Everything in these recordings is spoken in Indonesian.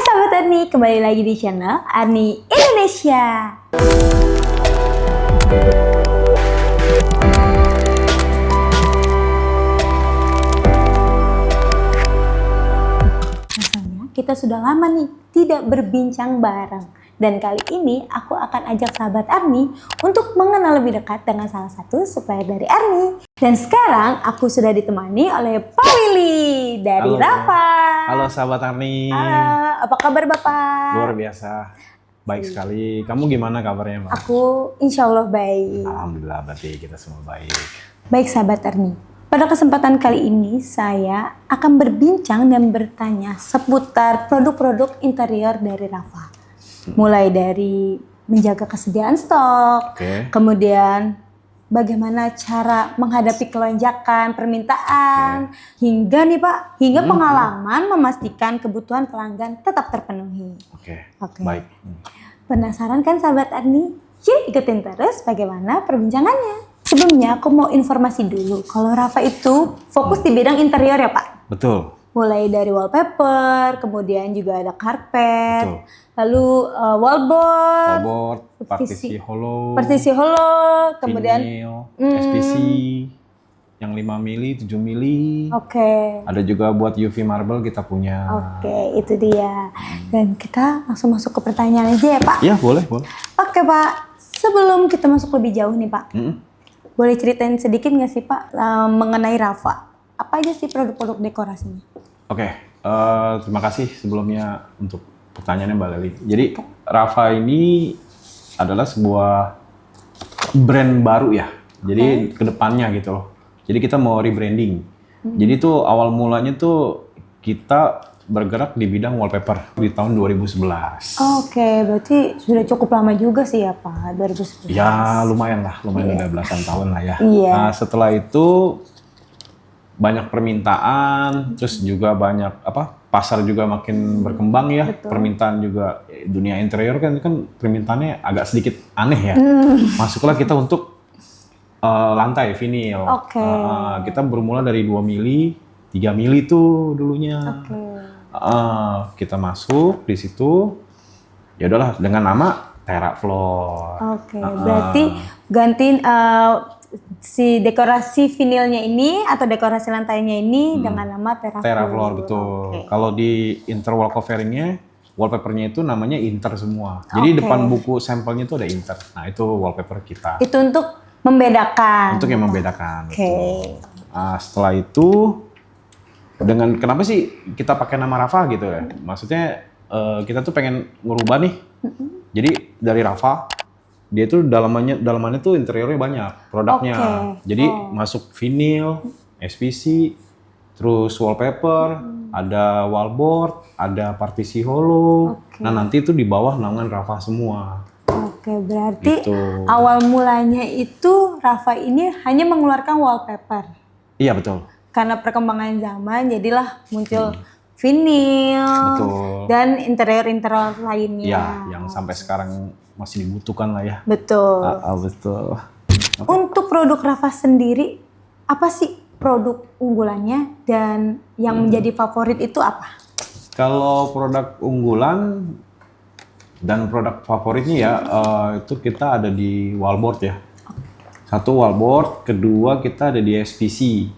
sahabat Arni, kembali lagi di channel Arni Indonesia. Rasanya kita sudah lama nih tidak berbincang bareng. Dan kali ini aku akan ajak sahabat Arni untuk mengenal lebih dekat dengan salah satu supplier dari Arni. Dan sekarang aku sudah ditemani oleh Pak Willy dari Halo. Rafa. Halo sahabat Arni. Halo, apa kabar Bapak? Luar biasa, baik sekali. Kamu gimana kabarnya, Mbak? Aku insya Allah baik. Alhamdulillah, berarti kita semua baik. Baik sahabat Arni, pada kesempatan kali ini saya akan berbincang dan bertanya seputar produk-produk interior dari Rafa. Mulai dari menjaga kesediaan stok, kemudian bagaimana cara menghadapi kelonjakan permintaan, hingga nih Pak, pengalaman memastikan kebutuhan pelanggan tetap terpenuhi. Oke. Baik. Penasaran kan sahabat Arni? Yuk ikutin terus bagaimana perbincangannya. Sebelumnya aku mau informasi dulu, kalau Rafa itu fokus di bidang interior ya Pak? Betul. Mulai dari wallpaper, kemudian juga ada karpet, Betul. lalu wallboard, partisi hollow, kemudian vinyl, SPC, yang 5 mili, 7 mili. Ada juga buat UV marble kita punya. Itu dia. Dan kita langsung masuk ke pertanyaan aja ya Pak? Iya, boleh. Oke Pak, sebelum kita masuk lebih jauh nih Pak, boleh ceritain sedikit nggak sih Pak mengenai Rafa? Apa aja sih produk-produk dekorasinya? Terima kasih sebelumnya untuk pertanyaannya Mbak Leli. Jadi Rafa ini adalah sebuah brand baru ya. Jadi kedepannya gitu loh. Jadi kita mau rebranding. Jadi tuh awal mulanya tuh kita bergerak di bidang wallpaper di tahun 2011. Berarti sudah cukup lama juga sih ya Pak, 2011. Ya lumayan udah belasan tahun lah ya. Iya. Nah setelah itu banyak permintaan, terus juga banyak pasar juga makin berkembang ya. Betul. Permintaan juga dunia interior kan permintaannya agak sedikit aneh ya. Masuklah kita untuk lantai vinil. Kita bermula dari 2 mili, 3 mili tuh dulunya. Kita masuk di situ. Ya udahlah dengan nama TerraFloor. Berarti gantiin si dekorasi vinilnya ini atau dekorasi lantainya ini dengan nama TerraFloor. TerraFloor betul. Kalau di interwall coveringnya, wallpapernya itu namanya Inter semua. Jadi depan buku sampelnya itu ada Inter. Nah itu wallpaper kita. Itu untuk membedakan. Untuk yang membedakan. Nah, setelah itu dengan kenapa sih kita pakai nama Rafa gitu ya? Maksudnya kita tuh pengen ngerubah nih. Jadi dari Rafa dia tuh dalamannya tuh interiornya banyak produknya. Jadi masuk vinil, SPC, terus wallpaper, ada wallboard, ada partisi hollow. Nah nanti itu di bawah naungan Rafa semua. Berarti awal mulanya itu Rafa ini hanya mengeluarkan wallpaper. Iya betul. Karena perkembangan zaman jadilah muncul vinil dan interior-interior lainnya. Iya, yang sampai sekarang masih dibutuhkan lah ya. Betul. Betul. Untuk produk Rafa sendiri, apa sih produk unggulannya dan yang menjadi favorit itu apa? Kalau produk unggulan dan produk favoritnya ya itu kita ada di wallboard ya. Satu wallboard, kedua kita ada di SPC.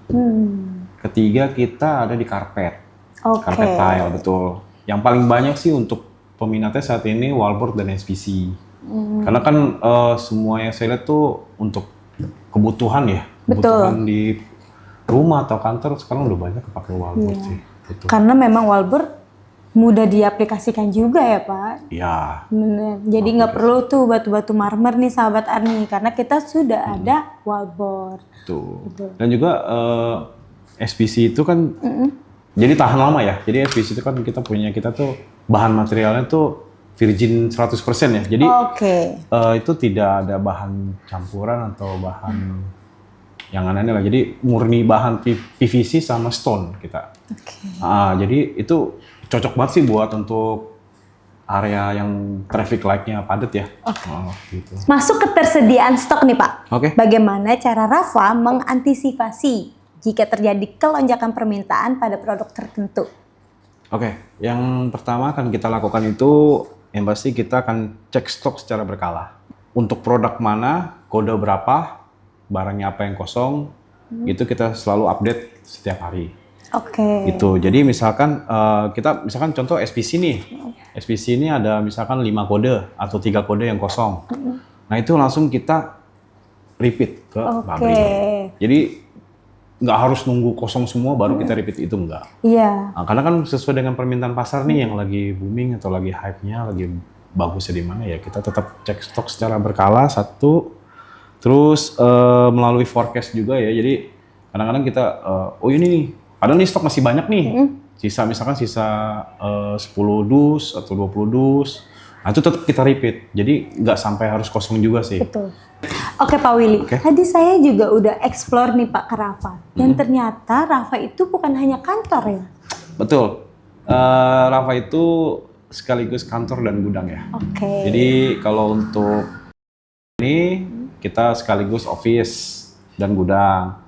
Ketiga kita ada di karpet. Karpet tile, betul. Yang paling banyak sih untuk peminatnya saat ini wallboard dan SPC. Karena kan semua yang saya lihat tuh untuk kebutuhan ya. Kebutuhan di rumah atau kantor sekarang udah banyak pakai wallboard sih. Betul. Karena memang wallboard mudah diaplikasikan juga ya Pak. Iya. Bener. Jadi nggak perlu tuh batu-batu marmer nih sahabat Arni. Karena kita sudah ada wallboard. Betul. Dan juga SPC itu kan jadi tahan lama ya. Jadi SPC itu kan kita tuh bahan materialnya tuh virgin 100% ya. Jadi itu tidak ada bahan campuran atau bahan yang aneh-aneh lah. Jadi murni bahan PVC sama stone kita. Jadi itu cocok banget sih buat untuk area yang traffic light-nya padat ya. Gitu. Masuk ke tersediaan stok nih Pak. Bagaimana cara Rafa mengantisipasi jika terjadi kelonjakan permintaan pada produk tertentu? Oke, yang pertama akan kita lakukan itu yang pasti kita akan cek stok secara berkala. Untuk produk mana, kode berapa, barangnya apa yang kosong, itu kita selalu update setiap hari. Oke. Gitu. Jadi misalkan kita misalkan contoh SPC nih. SPC ini ada misalkan 5 kode atau 3 kode yang kosong. Nah, itu langsung kita repeat ke pabrik. Jadi nggak harus nunggu kosong semua baru kita repeat, itu enggak. Iya. Nah, karena kan sesuai dengan permintaan pasar nih yang lagi booming atau lagi hype-nya, lagi bagusnya di mana ya, kita tetap cek stok secara berkala satu. Terus melalui forecast juga ya. Jadi kadang-kadang kita oh ini nih, padahal nih stok masih banyak nih. Misalkan sisa 10 dus atau 20 dus. Nah, itu tetap kita repeat. Jadi nggak sampai harus kosong juga sih. Betul. Oke Pak Willy, tadi saya juga udah explore nih Pak ke Rafa. Dan ternyata Rafa itu bukan hanya kantor ya? Betul. Rafa itu sekaligus kantor dan gudang ya. Oke. Jadi kalau untuk ini kita sekaligus office dan gudang.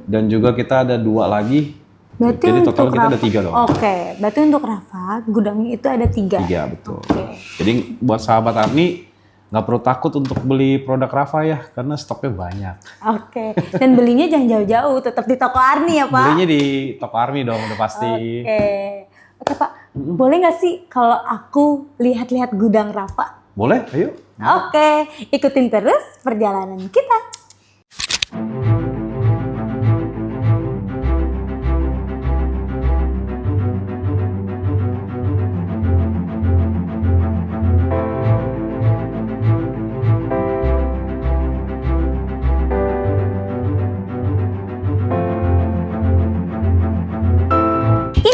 Dan juga kita ada 2 lagi. Berarti jadi total untuk kita Rafa, ada 3 dong. Oke, berarti untuk Rafa gudangnya itu ada 3. 3, betul. Jadi buat sahabat Arni nggak perlu takut untuk beli produk Rafa ya, karena stoknya banyak. Oke, dan belinya jangan jauh-jauh, tetap di toko Arni ya Pak? Belinya di toko Arni dong, udah pasti. Oke Pak, boleh nggak sih kalau aku lihat-lihat gudang Rafa? Boleh, ayo. Oke, ikutin terus perjalanan kita.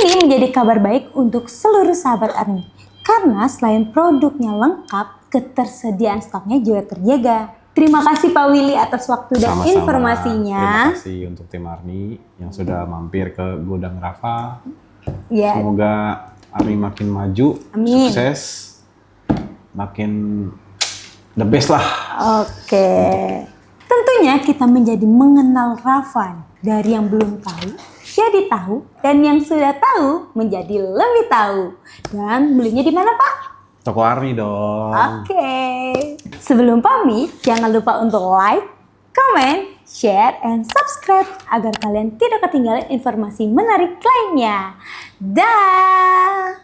Ini menjadi kabar baik untuk seluruh sahabat Arni. Karena selain produknya lengkap, ketersediaan stoknya juga terjaga. Terima kasih Pak Willy atas waktu dan Sama-sama. informasinya. Terima kasih untuk tim Arni yang sudah mampir ke gudang Rafa. Ya, Semoga Arni makin maju, Amin. sukses, makin the best lah. oke. Tentunya kita menjadi mengenal Rafa dari yang belum tahu jadi tahu, dan yang sudah tahu menjadi lebih tahu. Dan belinya di mana Pak? Toko Arni dong. Oke. Sebelum pamit, jangan lupa untuk like, comment, share, and subscribe agar kalian tidak ketinggalan informasi menarik lainnya. Dah.